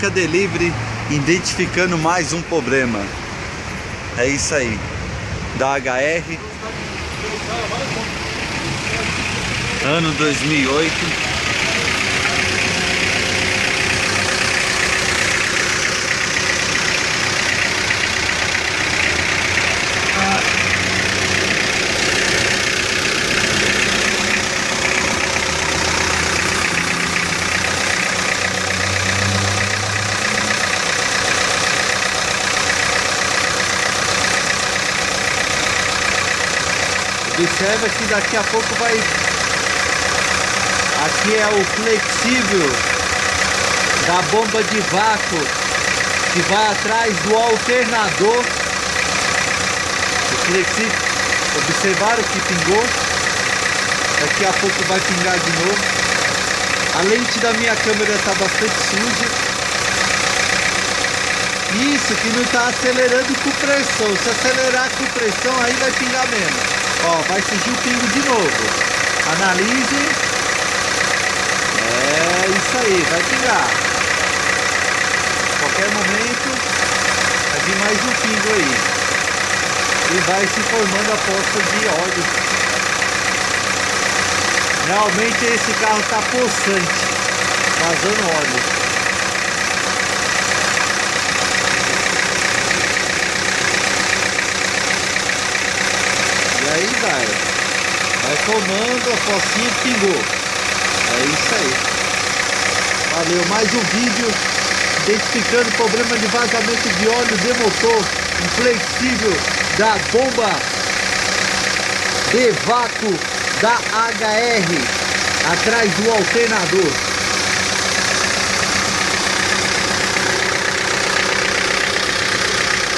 Delivery identificando mais um problema. É isso aí. Da HR. Ano 2008. Observa que daqui a pouco vai... Aqui é o flexível da bomba de vácuo que vai atrás do alternador. O flexível, observaram que pingou? Daqui a pouco vai pingar de novo. A lente da minha câmera está bastante suja. Isso que não está acelerando com pressão. Se acelerar com pressão aí vai pingar menos. Ó, vai surgir o pingo de novo. Analise. É isso aí, vai pingar. Qualquer momento vai vir mais um pingo aí. E vai se formando a poça de óleo. Realmente esse carro tá possante, vazando óleo. Aí vai formando a pocinha que pingou. É isso aí. Valeu, mais um vídeo identificando o problema de vazamento de óleo de motor inflexível da bomba de vácuo da HR atrás do alternador.